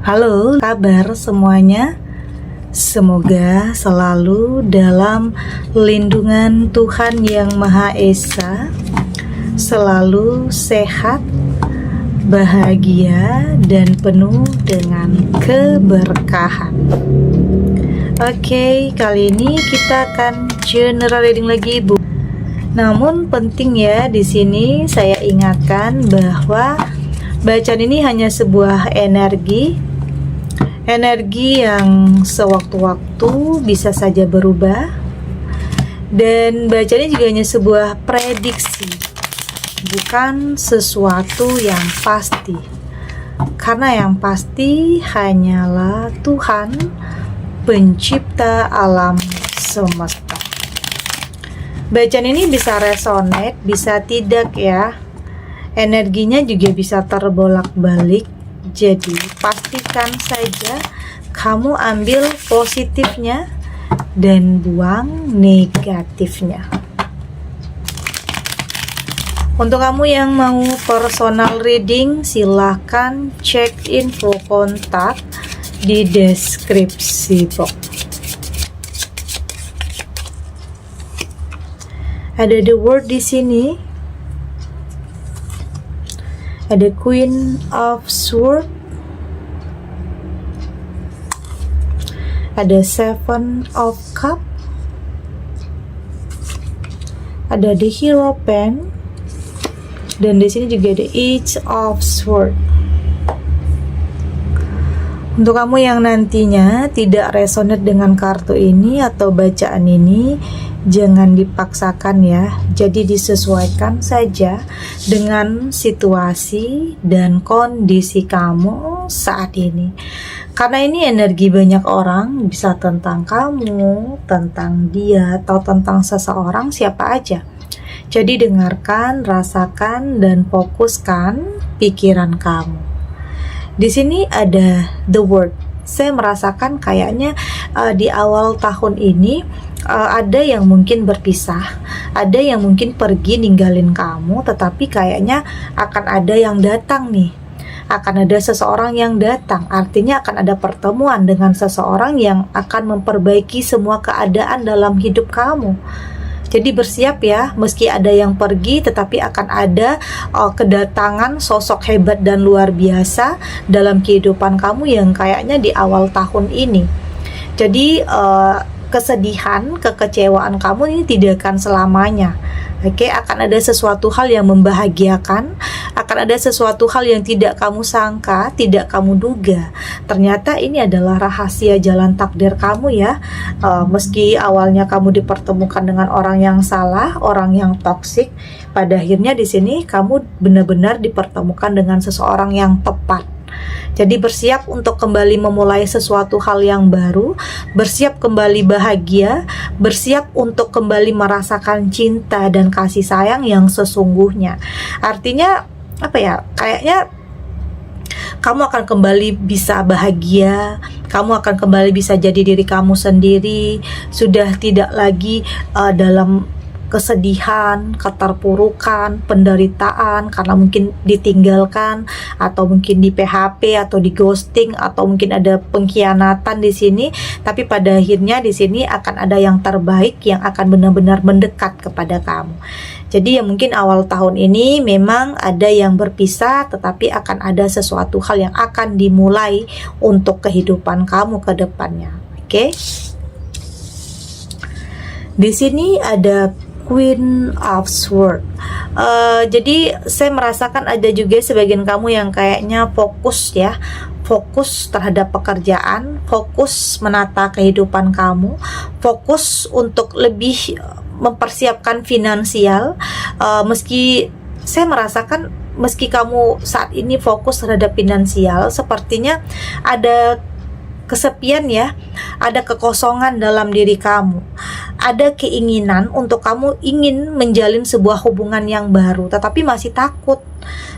Halo, kabar semuanya? Semoga selalu dalam lindungan Tuhan Yang Maha Esa, selalu sehat, bahagia, dan penuh dengan keberkahan. Oke, kali ini kita akan general reading lagi, Bu. Namun penting ya, di sini saya ingatkan bahwa bacaan ini hanya sebuah energi yang sewaktu-waktu bisa saja berubah, dan bacaan ini juga hanya sebuah prediksi, bukan sesuatu yang pasti, karena yang pasti hanyalah Tuhan, pencipta alam semesta. Bacaan ini bisa resonate, bisa tidak ya, energinya juga bisa terbolak-balik. Jadi pastikan saja kamu ambil positifnya dan buang negatifnya. Untuk kamu yang mau personal reading, silahkan cek info kontak di deskripsi box. Ada the word di sini. Ada Queen of Swords, ada Seven of Cup, ada the Hierophant, dan di sini juga ada Eight of Swords. Untuk kamu yang nantinya tidak resonate dengan kartu ini atau bacaan ini, jangan dipaksakan ya. Jadi disesuaikan saja dengan situasi dan kondisi kamu saat ini. Karena ini energi banyak orang, bisa tentang kamu, tentang dia, atau tentang seseorang, siapa aja. Jadi dengarkan, rasakan, dan fokuskan pikiran kamu. Di sini ada the word. Saya merasakan kayaknya di awal tahun ini ada yang mungkin berpisah, ada yang mungkin pergi ninggalin kamu, tetapi kayaknya akan ada yang datang nih. Akan ada seseorang yang datang, artinya akan ada pertemuan dengan seseorang yang akan memperbaiki semua keadaan dalam hidup kamu. Jadi bersiap ya, meski ada yang pergi, tetapi akan ada kedatangan sosok hebat dan luar biasa dalam kehidupan kamu yang kayaknya di awal tahun ini. Jadi kesedihan, kekecewaan kamu ini tidak akan selamanya. Oke, akan ada sesuatu hal yang membahagiakan, akan ada sesuatu hal yang tidak kamu sangka, tidak kamu duga. Ternyata ini adalah rahasia jalan takdir kamu ya. Meski awalnya kamu dipertemukan dengan orang yang salah, orang yang toksik, pada akhirnya di sini kamu benar-benar dipertemukan dengan seseorang yang tepat. Jadi bersiap untuk kembali memulai sesuatu hal yang baru, bersiap kembali bahagia, bersiap untuk kembali merasakan cinta dan kasih sayang yang sesungguhnya. Artinya apa ya? Kayaknya kamu akan kembali bisa bahagia, kamu akan kembali bisa jadi diri kamu sendiri, sudah tidak lagi dalam kesedihan, keterpurukan, penderitaan karena mungkin ditinggalkan, atau mungkin di PHP, atau di ghosting, atau mungkin ada pengkhianatan di sini. Tapi pada akhirnya di sini akan ada yang terbaik yang akan benar-benar mendekat kepada kamu. Jadi ya mungkin awal tahun ini memang ada yang berpisah, tetapi akan ada sesuatu hal yang akan dimulai untuk kehidupan kamu ke depannya. Oke? Di sini ada Queen of Swords. Jadi saya merasakan ada juga sebagian kamu yang kayaknya fokus ya, fokus terhadap pekerjaan, fokus menata kehidupan kamu, fokus untuk lebih mempersiapkan finansial. Meski saya merasakan meski kamu saat ini fokus terhadap finansial, sepertinya ada kesepian ya, ada kekosongan dalam diri kamu, ada keinginan untuk kamu ingin menjalin sebuah hubungan yang baru, tetapi masih takut,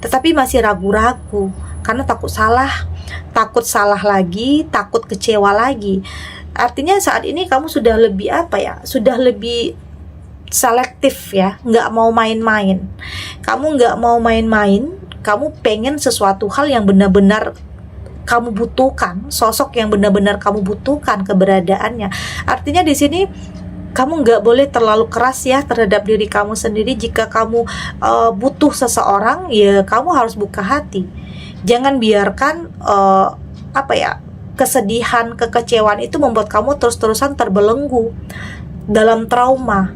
tetapi masih ragu-ragu karena takut salah lagi, takut kecewa lagi. Artinya saat ini kamu sudah lebih sudah lebih selektif ya, nggak mau main-main. Kamu nggak mau main-main, kamu pengen sesuatu hal yang benar-benar kamu butuhkan, sosok yang benar-benar kamu butuhkan keberadaannya. Artinya di sini kamu nggak boleh terlalu keras ya terhadap diri kamu sendiri. Jika kamu butuh seseorang, ya kamu harus buka hati. Jangan biarkan kesedihan, kekecewaan itu membuat kamu terus-terusan terbelenggu dalam trauma.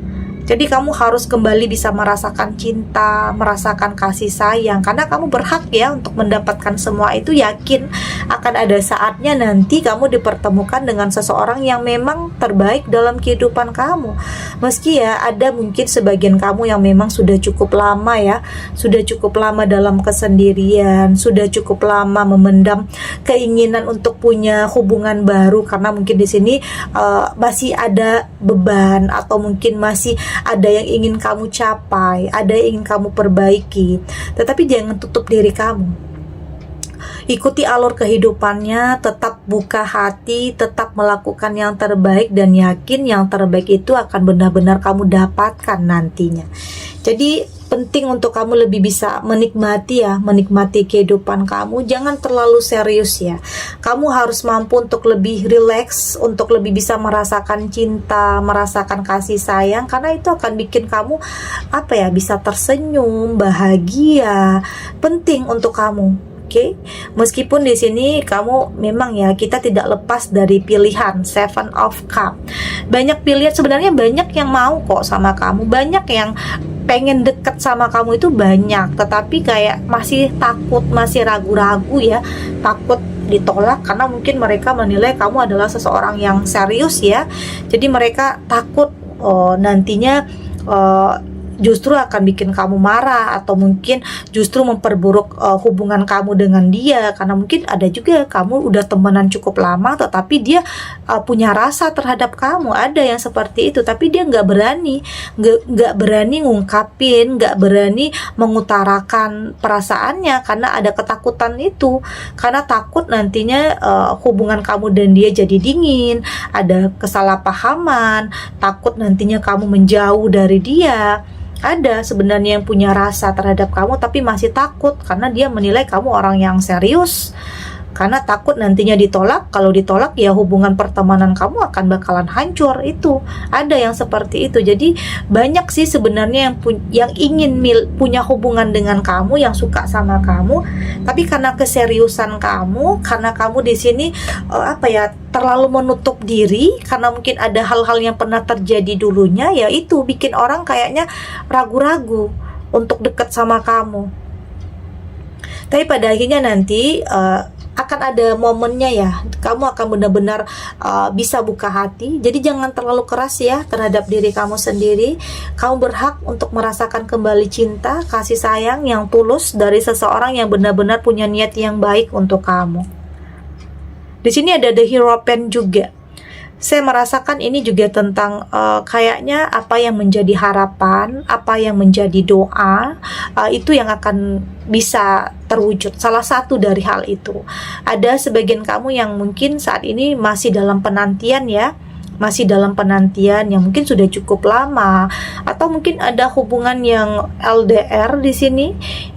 Jadi kamu harus kembali bisa merasakan cinta, merasakan kasih sayang, karena kamu berhak ya untuk mendapatkan semua itu. Yakin akan ada saatnya nanti kamu dipertemukan dengan seseorang yang memang terbaik dalam kehidupan kamu. Meski ya ada mungkin sebagian kamu yang memang sudah cukup lama ya, sudah cukup lama dalam kesendirian, sudah cukup lama memendam keinginan untuk punya hubungan baru, karena mungkin di sini masih ada beban, atau mungkin masih ada yang ingin kamu capai, ada yang ingin kamu perbaiki. Tetapi jangan tutup diri kamu. Ikuti alur kehidupannya, tetap buka hati, tetap melakukan yang terbaik, dan yakin yang terbaik itu akan benar-benar kamu dapatkan nantinya. Jadi penting untuk kamu lebih bisa menikmati kehidupan kamu. Jangan terlalu serius ya. Kamu harus mampu untuk lebih rileks, untuk lebih bisa merasakan cinta, merasakan kasih sayang, karena itu akan bikin kamu bisa tersenyum, bahagia. Penting untuk kamu. Oke, meskipun di sini kamu memang ya, kita tidak lepas dari pilihan Seven of Cups. Banyak pilihan, sebenarnya banyak yang mau kok sama kamu, banyak yang pengen deket sama kamu itu banyak, tetapi kayak masih takut, masih ragu-ragu ya, takut ditolak karena mungkin mereka menilai kamu adalah seseorang yang serius ya. Jadi mereka takut nantinya justru akan bikin kamu marah, atau mungkin justru memperburuk hubungan kamu dengan dia, karena mungkin ada juga kamu udah temenan cukup lama tetapi dia punya rasa terhadap kamu. Ada yang seperti itu, tapi dia nggak berani ngungkapin, nggak berani mengutarakan perasaannya karena ada ketakutan itu, karena takut nantinya hubungan kamu dan dia jadi dingin, ada kesalahpahaman, takut nantinya kamu menjauh dari dia. Ada sebenarnya yang punya rasa terhadap kamu tapi masih takut karena dia menilai kamu orang yang serius, karena takut nantinya ditolak. Kalau ditolak ya hubungan pertemanan kamu akan bakalan hancur. Itu ada yang seperti itu. Jadi banyak sih sebenarnya yang ingin punya hubungan dengan kamu, yang suka sama kamu, tapi karena keseriusan kamu, karena kamu di sini terlalu menutup diri, karena mungkin ada hal-hal yang pernah terjadi dulunya, ya itu bikin orang kayaknya ragu-ragu untuk dekat sama kamu. Tapi pada akhirnya nanti akan ada momennya ya, kamu akan benar-benar bisa buka hati. Jadi jangan terlalu keras ya terhadap diri kamu sendiri. Kamu berhak untuk merasakan kembali cinta, kasih sayang yang tulus dari seseorang yang benar-benar punya niat yang baik untuk kamu. Di sini ada The Hierophant juga. Saya merasakan ini juga tentang kayaknya apa yang menjadi harapan, apa yang menjadi doa, itu yang akan bisa terwujud. Salah satu dari hal itu, ada sebagian kamu yang mungkin saat ini masih dalam penantian ya, masih dalam penantian yang mungkin sudah cukup lama, atau mungkin ada hubungan yang LDR di sini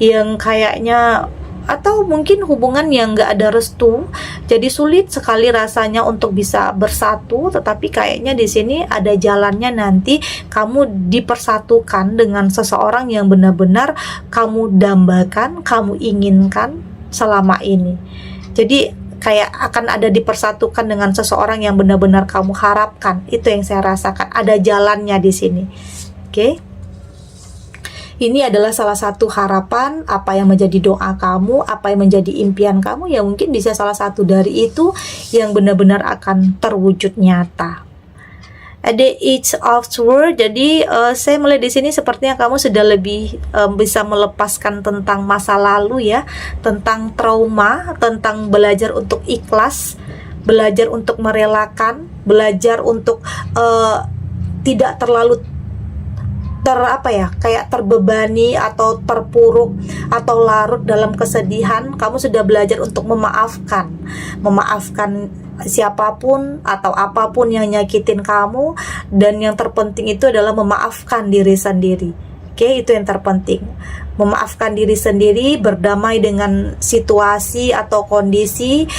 yang kayaknya, atau mungkin hubungan yang gak ada restu, jadi sulit sekali rasanya untuk bisa bersatu. Tetapi kayaknya di sini ada jalannya, nanti kamu dipersatukan dengan seseorang yang benar-benar kamu dambakan, kamu inginkan selama ini. Jadi kayak akan ada dipersatukan dengan seseorang yang benar-benar kamu harapkan. Itu yang saya rasakan, ada jalannya di sini. Oke. Ini adalah salah satu harapan, apa yang menjadi doa kamu, apa yang menjadi impian kamu, ya mungkin bisa salah satu dari itu yang benar-benar akan terwujud nyata. Ada Eight of Swords. Jadi saya melihat di sini sepertinya kamu sudah lebih bisa melepaskan tentang masa lalu ya, tentang trauma, tentang belajar untuk ikhlas, belajar untuk merelakan, belajar untuk tidak terlalu kayak terbebani atau terpuruk atau larut dalam kesedihan. Kamu sudah belajar untuk memaafkan siapapun atau apapun yang nyakitin kamu, dan yang terpenting itu adalah memaafkan diri sendiri. Oke, itu yang terpenting. memaafkan diri sendiri, berdamai dengan situasi atau kondisi.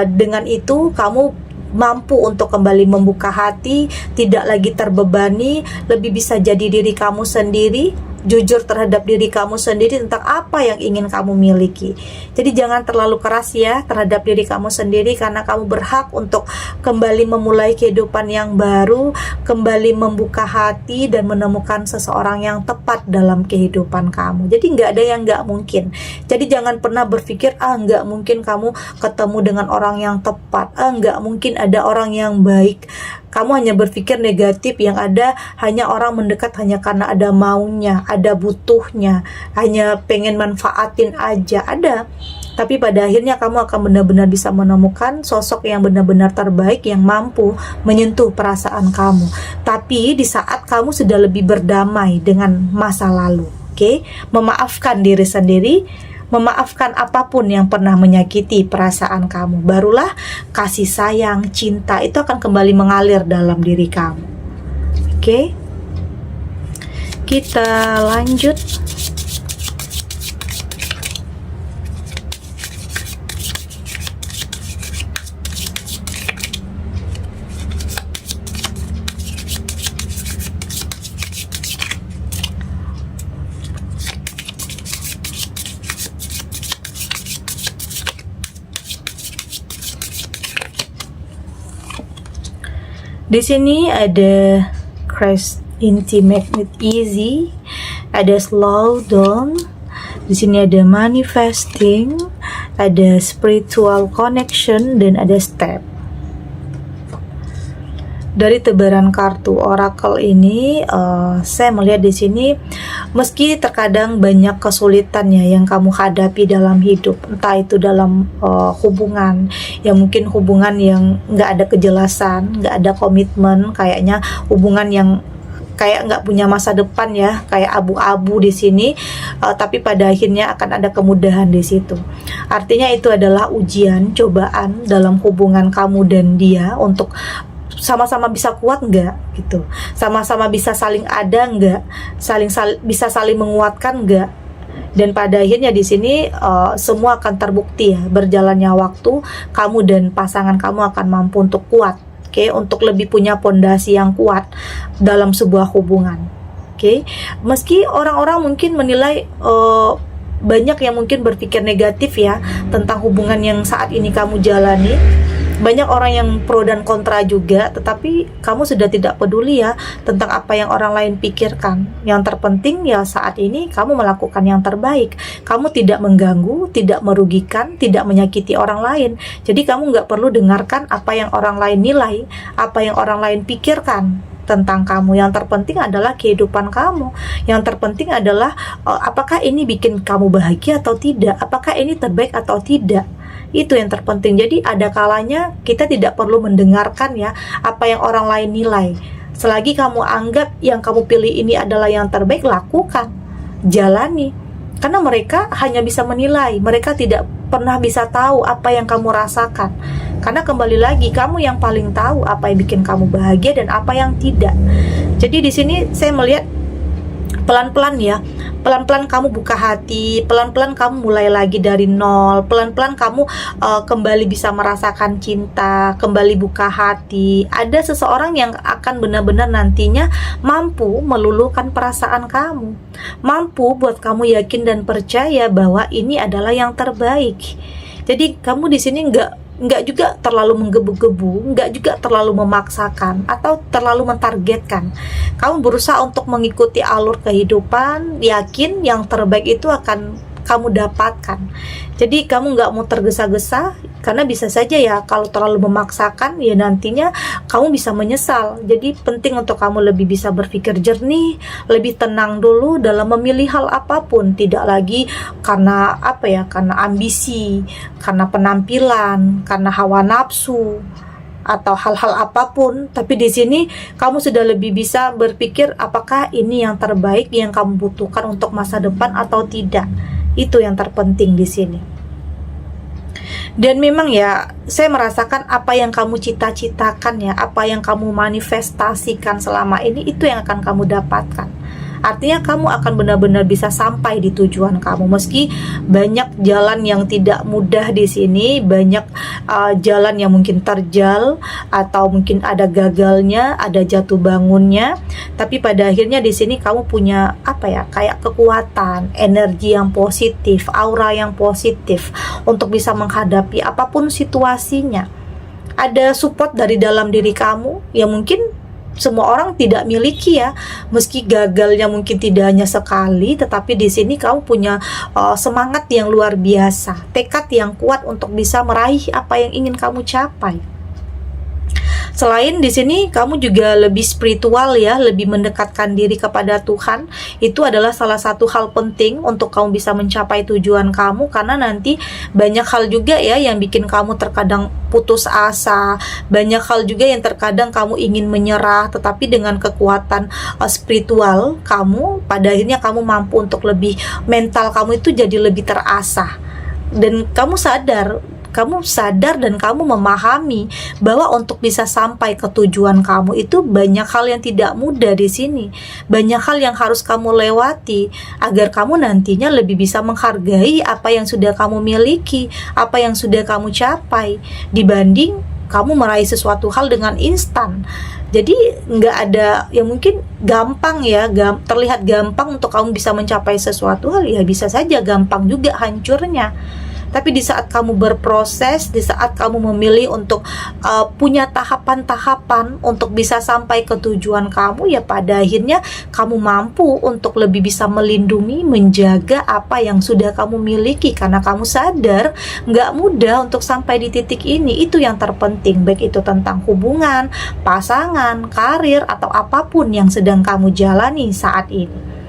Dengan itu kamu mampu untuk kembali membuka hati, tidak lagi terbebani, lebih bisa jadi diri kamu sendiri, jujur terhadap diri kamu sendiri tentang apa yang ingin kamu miliki. Jadi jangan terlalu keras ya terhadap diri kamu sendiri, karena kamu berhak untuk kembali memulai kehidupan yang baru, kembali membuka hati dan menemukan seseorang yang tepat dalam kehidupan kamu. Jadi nggak ada yang nggak mungkin. Jadi jangan pernah berpikir nggak mungkin kamu ketemu dengan orang yang tepat, nggak mungkin ada orang yang baik. Kamu hanya berpikir negatif, yang ada hanya orang mendekat hanya karena ada maunya, ada butuhnya, hanya pengen manfaatin aja, ada. Tapi pada akhirnya kamu akan benar-benar bisa menemukan sosok yang benar-benar terbaik, yang mampu menyentuh perasaan kamu. Tapi di saat kamu sudah lebih berdamai dengan masa lalu, oke? Memaafkan diri sendiri, memaafkan apapun yang pernah menyakiti perasaan kamu, barulah kasih sayang, cinta itu akan kembali mengalir dalam diri kamu. Oke? Kita lanjut. Di sini ada crash, intimate with easy, ada slow down, di sini ada manifesting, ada spiritual connection, dan ada step. Dari tebaran kartu oracle ini, saya melihat di sini, meski terkadang banyak kesulitan ya yang kamu hadapi dalam hidup, entah itu dalam hubungan, ya mungkin hubungan yang nggak ada kejelasan, nggak ada komitmen, kayaknya hubungan yang kayak nggak punya masa depan ya, kayak abu-abu di sini, tapi pada akhirnya akan ada kemudahan di situ. Artinya itu adalah ujian, cobaan dalam hubungan kamu dan dia untuk sama-sama bisa kuat nggak gitu, sama-sama bisa saling ada nggak, bisa saling menguatkan nggak. Dan pada akhirnya di sini semua akan terbukti ya, berjalannya waktu kamu dan pasangan kamu akan mampu untuk kuat, oke, untuk lebih punya pondasi yang kuat dalam sebuah hubungan, oke. Meski orang-orang mungkin menilai banyak yang mungkin berpikir negatif ya tentang hubungan yang saat ini kamu jalani. Banyak orang yang pro dan kontra juga, tetapi kamu sudah tidak peduli ya tentang apa yang orang lain pikirkan. Yang terpenting ya saat ini kamu melakukan yang terbaik. Kamu tidak mengganggu, tidak merugikan, tidak menyakiti orang lain. Jadi kamu nggak perlu dengarkan apa yang orang lain nilai, apa yang orang lain pikirkan tentang kamu. Yang terpenting adalah kehidupan kamu. Yang terpenting adalah apakah ini bikin kamu bahagia atau tidak, apakah ini terbaik atau tidak. Itu yang terpenting. Jadi ada kalanya kita tidak perlu mendengarkan ya apa yang orang lain nilai. Selagi kamu anggap yang kamu pilih ini adalah yang terbaik, lakukan, jalani. Karena mereka hanya bisa menilai, mereka tidak pernah bisa tahu apa yang kamu rasakan. Karena kembali lagi kamu yang paling tahu apa yang bikin kamu bahagia dan apa yang tidak. Jadi di sini saya melihat pelan-pelan ya, pelan-pelan kamu buka hati, pelan-pelan kamu mulai lagi dari nol, pelan-pelan kamu kembali bisa merasakan cinta, kembali buka hati. Ada seseorang yang akan benar-benar nantinya mampu meluluhkan perasaan kamu, mampu buat kamu yakin dan percaya bahwa ini adalah yang terbaik. Jadi kamu di sini nggak juga terlalu menggebu-gebu, nggak juga terlalu memaksakan atau terlalu mentargetkan. Kamu berusaha untuk mengikuti alur kehidupan, yakin yang terbaik itu akan kamu dapatkan. Jadi kamu nggak mau tergesa-gesa, karena bisa saja ya kalau terlalu memaksakan ya nantinya kamu bisa menyesal. Jadi penting untuk kamu lebih bisa berpikir jernih, lebih tenang dulu dalam memilih hal apapun, tidak lagi karena karena ambisi, karena penampilan, karena hawa nafsu atau hal-hal apapun. Tapi di sini kamu sudah lebih bisa berpikir apakah ini yang terbaik yang kamu butuhkan untuk masa depan atau tidak. Itu yang terpenting di sini. Dan memang ya, saya merasakan apa yang kamu cita-citakan ya, apa yang kamu manifestasikan selama ini, itu yang akan kamu dapatkan. Artinya kamu akan benar-benar bisa sampai di tujuan kamu. Meski banyak jalan yang tidak mudah di sini, banyak jalan yang mungkin terjal atau mungkin ada gagalnya, ada jatuh bangunnya, tapi pada akhirnya di sini kamu punya kayak kekuatan, energi yang positif, aura yang positif untuk bisa menghadapi apapun situasinya. Ada support dari dalam diri kamu yang mungkin semua orang tidak miliki ya. Meski gagalnya mungkin tidak hanya sekali, tetapi di sini kamu punya semangat yang luar biasa, tekad yang kuat untuk bisa meraih apa yang ingin kamu capai. Selain di sini kamu juga lebih spiritual ya, lebih mendekatkan diri kepada Tuhan. Itu adalah salah satu hal penting untuk kamu bisa mencapai tujuan kamu, karena nanti banyak hal juga ya yang bikin kamu terkadang putus asa, banyak hal juga yang terkadang kamu ingin menyerah, tetapi dengan kekuatan spiritual kamu, pada akhirnya kamu mampu untuk lebih, mental kamu itu jadi lebih terasah, dan kamu sadar dan kamu memahami bahwa untuk bisa sampai ke tujuan kamu itu banyak hal yang tidak mudah di sini. Banyak hal yang harus kamu lewati agar kamu nantinya lebih bisa menghargai apa yang sudah kamu miliki, apa yang sudah kamu capai, dibanding kamu meraih sesuatu hal dengan instan. Jadi nggak ada yang mungkin gampang ya, terlihat gampang untuk kamu bisa mencapai sesuatu hal, ya bisa saja gampang juga hancurnya. Tapi di saat kamu berproses, di saat kamu memilih untuk punya tahapan-tahapan untuk bisa sampai ke tujuan kamu, ya pada akhirnya kamu mampu untuk lebih bisa melindungi, menjaga apa yang sudah kamu miliki, karena kamu sadar nggak mudah untuk sampai di titik ini. Itu yang terpenting, baik itu tentang hubungan, pasangan, karir, atau apapun yang sedang kamu jalani saat ini.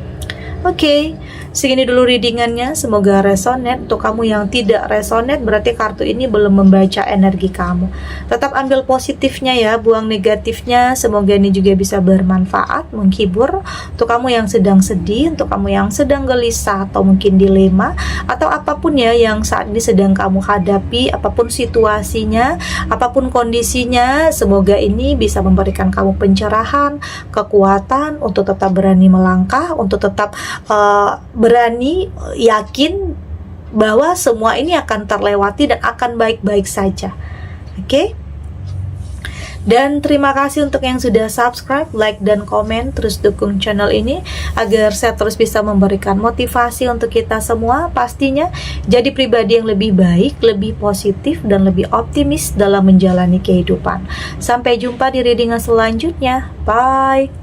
Oke, segini dulu readingannya. Semoga resonate. Untuk kamu yang tidak resonate, berarti kartu ini belum membaca energi kamu. Tetap ambil positifnya ya, buang negatifnya. Semoga ini juga bisa bermanfaat, menghibur. Untuk kamu yang sedang sedih, untuk kamu yang sedang gelisah atau mungkin dilema, atau apapun ya yang saat ini sedang kamu hadapi, apapun situasinya, apapun kondisinya, semoga ini bisa memberikan kamu pencerahan, kekuatan untuk tetap berani melangkah, untuk tetap berani, yakin bahwa semua ini akan terlewati dan akan baik-baik saja. Oke? Dan terima kasih untuk yang sudah subscribe, like, dan komen. Terus dukung channel ini agar saya terus bisa memberikan motivasi untuk kita semua, pastinya jadi pribadi yang lebih baik, lebih positif, dan lebih optimis dalam menjalani kehidupan. Sampai jumpa di readingan selanjutnya. Bye.